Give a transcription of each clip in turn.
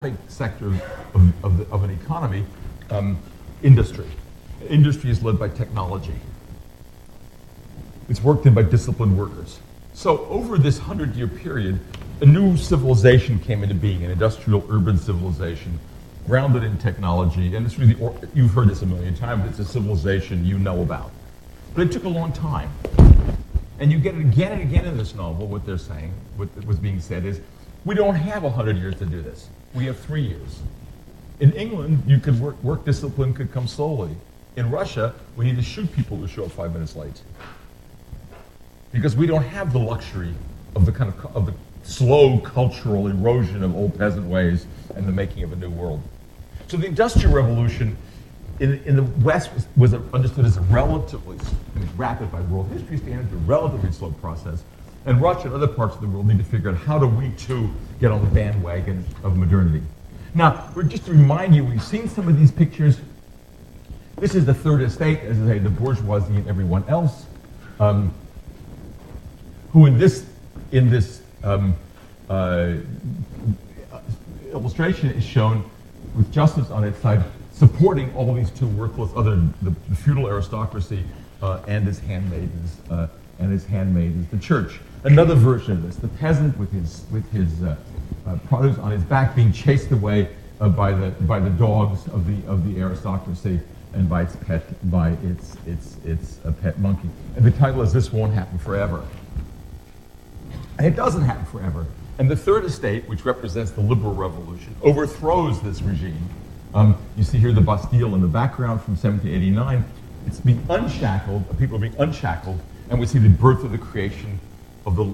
sector of an economy, industry. Industry is led by technology. It's worked in by disciplined workers. So over this 100-year period, a new civilization came into being, an industrial urban civilization, grounded in technology. And it's really, you've heard this a million times, it's a civilization you know about. But it took a long time. And you get it again and again in this novel, what they're saying, what was being said is, we don't have 100 years to do this. We have 3 years. In England, you could work discipline could come slowly. In Russia, we need to shoot people who show up 5 minutes late. Because we don't have the luxury of the slow cultural erosion of old peasant ways and the making of a new world. So the Industrial Revolution in the West was understood as a relatively, rapid by world history standards, a relatively slow process. And Russia and other parts of the world need to figure out how do we too get on the bandwagon of modernity. Now, just to remind you, we've seen some of these pictures. This is the Third Estate, as I say, the bourgeoisie and everyone else, who in this illustration is shown with justice on its side, supporting all these two worthless the feudal aristocracy and his handmaidens, the church. Another version of this: the peasant with his produce on his back being chased away by the dogs of the aristocracy and by its pet monkey. And the title is "This Won't Happen Forever," and it doesn't happen forever. And the Third Estate, which represents the liberal revolution, overthrows this regime. You see here the Bastille in the background from 1789. It's being unshackled. People are being unshackled, and we see the birth of the creation of the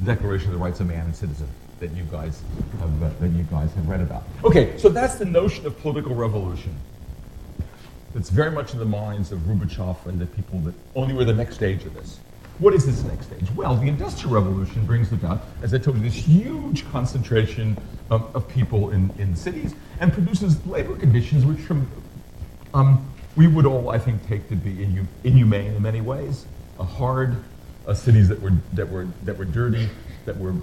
Declaration of the Rights of Man and Citizen that you guys have read about. Okay, so that's the notion of political revolution. It's very much in the minds of Gorbachev and the people that only were the next stage of this. What is this next stage? Well, the Industrial Revolution brings about, as I told you, this huge concentration of people in cities and produces labor conditions which we would all, I think, take to be inhumane in many ways. Hard cities that were dirty, that were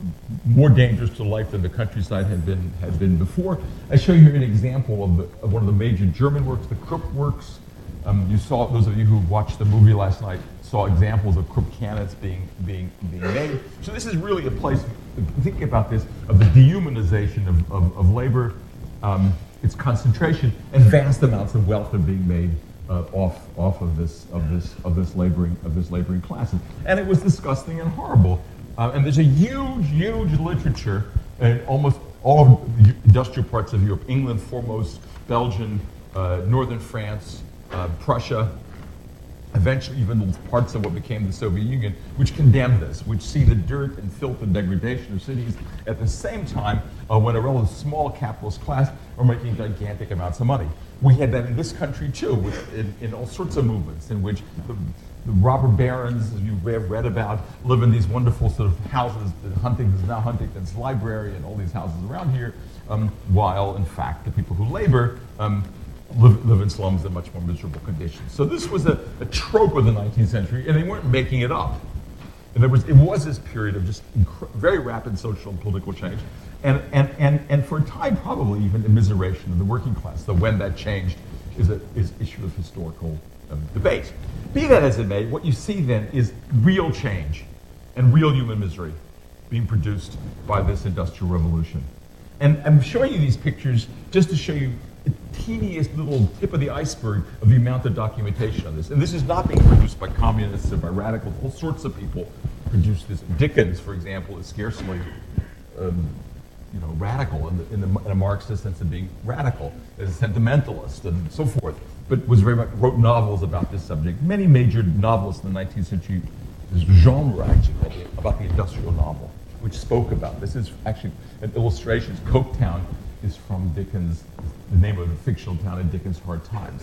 more dangerous to life than the countryside had been before. I show you here an example of one of the major German works, the Krupp works. You saw, those of you who watched the movie last night, saw examples of Krupp cannons being made. So this is really a place, thinking about this, of the dehumanization of labor, its concentration, and vast amounts of wealth are being made off of this laboring class. And it was disgusting and horrible. And there's a huge literature in almost all of the industrial parts of Europe, England foremost, Belgium, northern France, Prussia, eventually even parts of what became the Soviet Union, which condemn this, which see the dirt and filth and degradation of cities at the same time when a relatively small capitalist class are making gigantic amounts of money. We had that in this country too, in all sorts of movements in which the robber barons, as you have read about, live in these wonderful sort of houses, now Huntington's Library and all these houses around here, while in fact the people who labor live in slums in much more miserable conditions. So this was a trope of the 19th century, and they weren't making it up. In other words, it was this period of just very rapid social and political change, and for a time probably even immiseration of the working class, though when that changed is issue of historical debate. Be that as it may, what you see then is real change and real human misery being produced by this Industrial Revolution. And I'm showing you these pictures just to show you a teeniest little tip of the iceberg of the amount of documentation on this. And this is not being produced by communists or by radicals. All sorts of people produce this. Dickens, for example, is scarcely radical in a Marxist sense of being radical, as a sentimentalist and so forth, but wrote novels about this subject. Many major novelists in the 19th century, this genre actually, about the industrial novel, which spoke about this. Is actually an illustration. Coketown is from Dickens, the name of the fictional town in Dickens' Hard Times.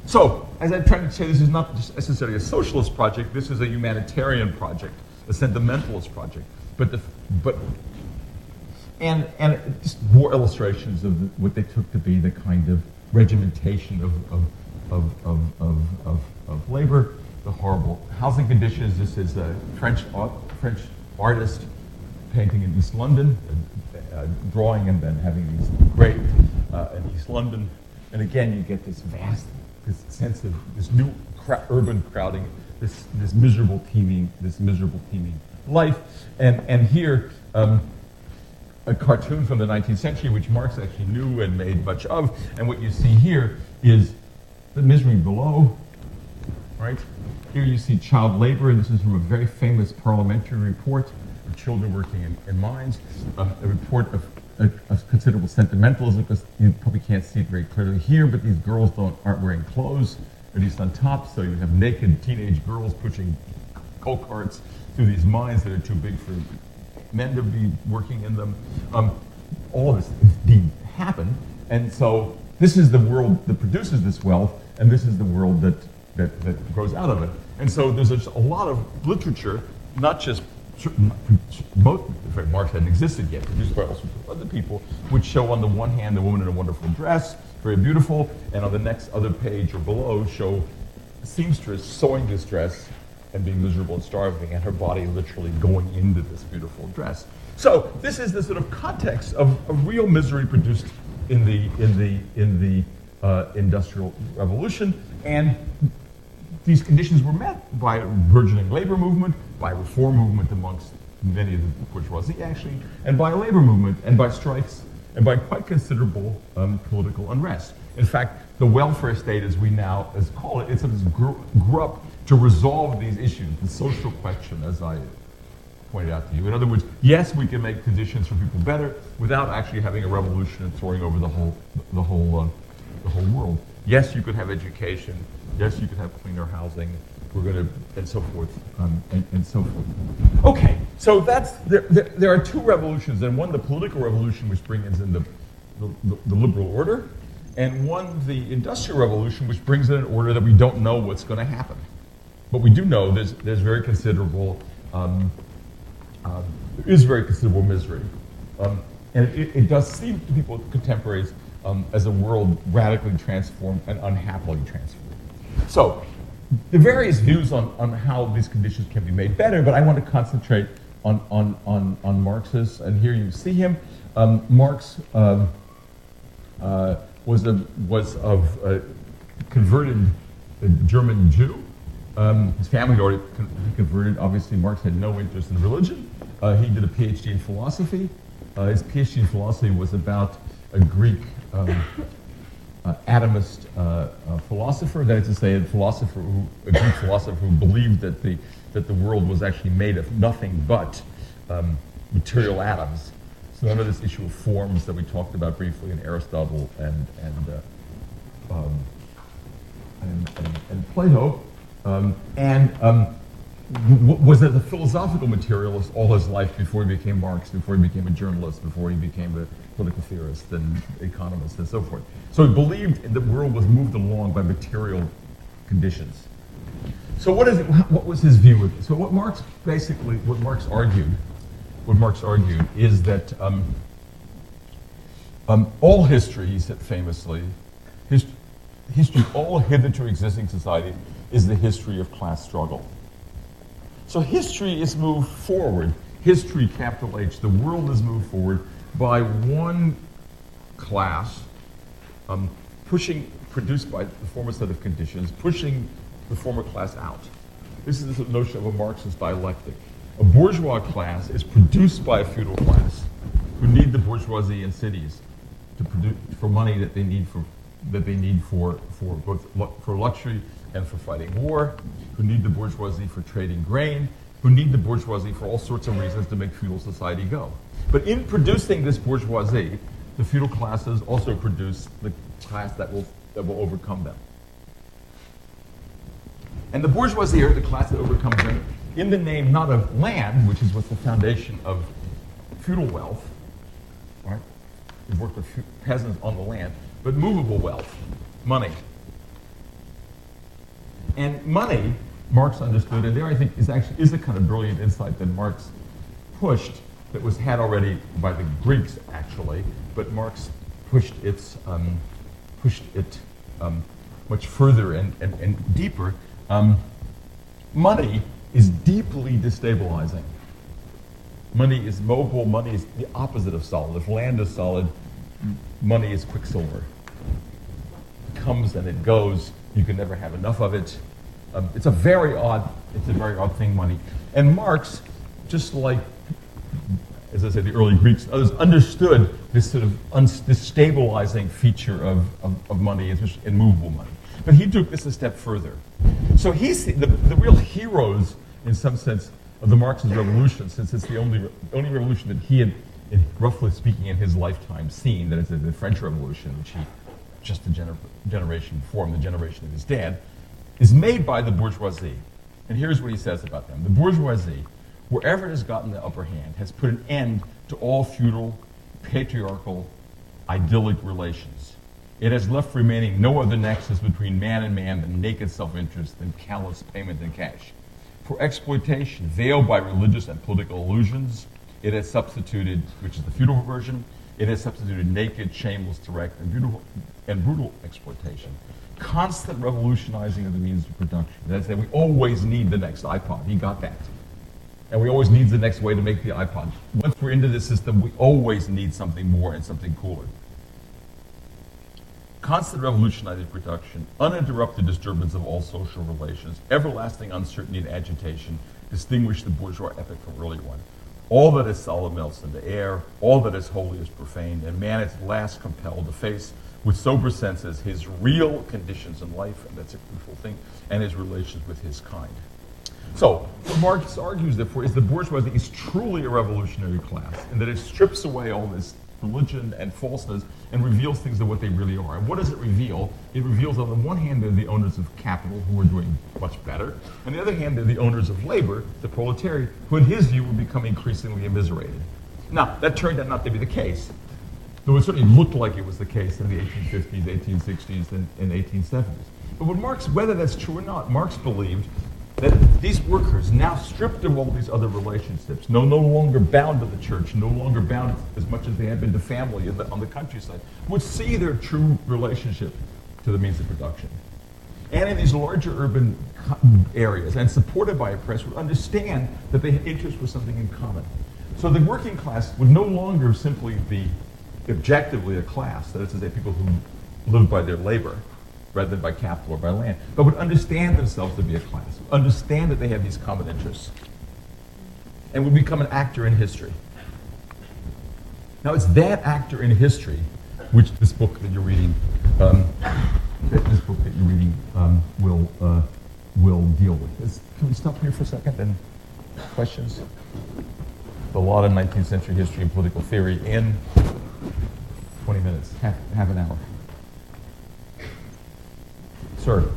So, as I'm trying to say, this is not just necessarily a socialist project, this is a humanitarian project, a sentimentalist project. And just more illustrations of what they took to be the kind of regimentation of labor, the horrible housing conditions. This is a French artist painting in East London, drawing and then having these great in East London. And again, you get this vast, this sense of this new urban crowding, this miserable teeming life. And here, a cartoon from the 19th century, which Marx actually knew and made much of. And what you see here is the misery below, right? Here you see child labor, and this is from a very famous parliamentary report of children working in mines, a report of considerable sentimentalism, because you probably can't see it very clearly here, but these girls aren't wearing clothes, at least on top, so you have naked teenage girls pushing coal carts through these mines that are too big for men to be working in them. All of this indeed happened, and so this is the world that produces this wealth, and this is the world that grows out of it. And so there's a lot of literature, not just Marx hadn't existed yet, produced by all sorts of other people, which show on the one hand the woman in a wonderful dress, very beautiful, and on the next other page or below show a seamstress sewing this dress and being miserable and starving, and her body literally going into this beautiful dress. So this is the sort of context of real misery produced in the Industrial Revolution, and these conditions were met by a burgeoning labor movement, by a reform movement amongst many of the bourgeoisie, actually, and by a labor movement, and by strikes, and by quite considerable political unrest. In fact, the welfare state, as we now call it, grew up to resolve these issues, the social question, as I pointed out to you. In other words, yes, we can make conditions for people better without actually having a revolution and throwing over the whole world. Yes, you could have education. Yes, you could have cleaner housing. And so forth, and so forth. Okay, so there are two revolutions, and one, the political revolution, which brings in the liberal order, and one, the industrial revolution, which brings in an order that we don't know what's going to happen. But we do know there's very considerable, very considerable misery. And it does seem to people, contemporaries, as a world radically transformed and unhappily transformed. So, the various views on how these conditions can be made better, but I want to concentrate on Marx's, and here you see him. Marx was of a converted German Jew. His family had already converted. Obviously, Marx had no interest in religion. He did a PhD in philosophy. His PhD in philosophy was about a Greek atomist philosopher, that is to say, a Greek philosopher who believed that the world was actually made of nothing but material atoms. So none of this issue of forms that we talked about briefly in Aristotle and Plato, was as a philosophical materialist all his life before he became Marx, before he became a journalist, before he became a political theorist and economist and so forth. So he believed the world was moved along by material conditions. So what was his view of it? So what Marx argued is that all history, he said famously, history, all hitherto existing society is the history of class struggle. So history is moved forward. History, capital H, the world is moved forward by one class produced by the former set of conditions, pushing the former class out. This is the notion of a Marxist dialectic. A bourgeois class is produced by a feudal class who need the bourgeoisie in cities to produce for money that they need for luxury and for fighting war, who need the bourgeoisie for trading grain, who need the bourgeoisie for all sorts of reasons to make feudal society go. But in producing this bourgeoisie, the feudal classes also produce the class that will overcome them. And the bourgeoisie are the class that overcomes them in the name not of land, which is what's the foundation of feudal wealth, right? We've worked with peasants on the land, but movable wealth, money. And money, Marx understood, and there I think is a kind of brilliant insight that Marx pushed, that was had already by the Greeks actually, but Marx pushed it much further and deeper. Money is deeply destabilizing. Money is mobile. Money is the opposite of solid. If land is solid, money is quicksilver. It comes and it goes. You can never have enough of it. It's a very odd thing, money. And Marx, just like, as I said, the early Greeks, others understood this sort of this stabilizing feature of money, especially in movable money. But he took this a step further. So he's the real heroes, in some sense, of the Marxist revolution, since it's the only revolution that he had, roughly speaking, in his lifetime seen, that is the French Revolution, which he, just a generation before him, the generation of his dad, is made by the bourgeoisie. And here's what he says about them. The bourgeoisie, wherever it has gotten the upper hand, has put an end to all feudal, patriarchal, idyllic relations. It has left remaining no other nexus between man and man than naked self-interest and callous payment in cash. For exploitation, veiled by religious and political illusions, it has substituted, which is the feudal version, it has substituted naked, shameless, direct, and brutal exploitation. Constant revolutionizing of the means of production. That is, that we always need the next iPod. He got that. And we always need the next way to make the iPod. Once we're into this system, we always need something more and something cooler. Constant revolutionizing production, uninterrupted disturbance of all social relations, everlasting uncertainty and agitation distinguish the bourgeois epoch from earlier one. All that is solid melts into air, all that is holy is profaned, and man is at last compelled to face with sober senses his real conditions in life, and that's a crucial thing, and his relations with his kind. So, what Marx argues, therefore, is the bourgeoisie is truly a revolutionary class, and that it strips away all this religion and falseness and reveals things of what they really are. And what does it reveal? It reveals, on the one hand, they're the owners of capital, who are doing much better. On the other hand, they're the owners of labor, the proletariat, who, in his view, will become increasingly immiserated. Now, that turned out not to be the case, though it certainly looked like it was the case in the 1850s, 1860s, and 1870s. But when Marx, whether that's true or not, Marx believed that these workers, now stripped of all these other relationships, no longer bound to the church, no longer bound as much as they had been to family on the countryside, would see their true relationship to the means of production. And in these larger urban areas, and supported by a press, would understand that they had interest with something in common. So the working class would no longer simply be objectively a class, that is to say, people who live by their labor, rather than by capital or by land, but would understand themselves to be a class, understand that they have these common interests, and would become an actor in history. Now, it's that actor in history which this book that you're reading, will deal with. Can we stop here for a second and questions? The law of 19th century history and political theory in 20 minutes, half an hour. Sir.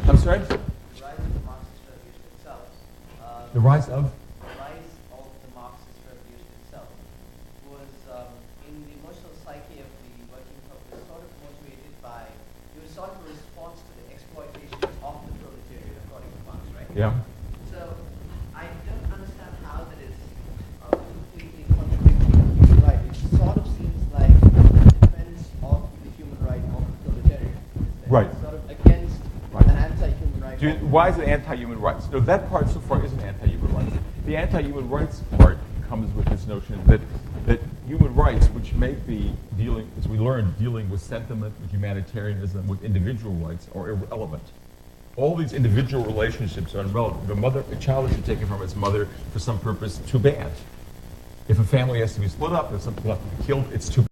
I'm sorry? The rise of the Marxist revolution itself. The rise of? The rise of the Marxist revolution itself was in the emotional psyche of the working public, sort of motivated by, it was sort of a response to the exploitation of the proletariat, according to Marx, right? Yeah. So I don't understand how that is completely contradictory. Right. It sort of seems like of the human right of the proletariat. Right. Sort of against an anti-human right. Why is it anti-human rights? No, that part so far isn't anti-human rights. The anti-human rights part comes with this notion that human rights, which may be dealing, as we learned, dealing with sentiment, with humanitarianism, with individual rights, are irrelevant. All these individual relationships are irrelevant. If a child is taken from its mother for some purpose, too bad. If a family has to be split up, if something has to be killed, it's too bad.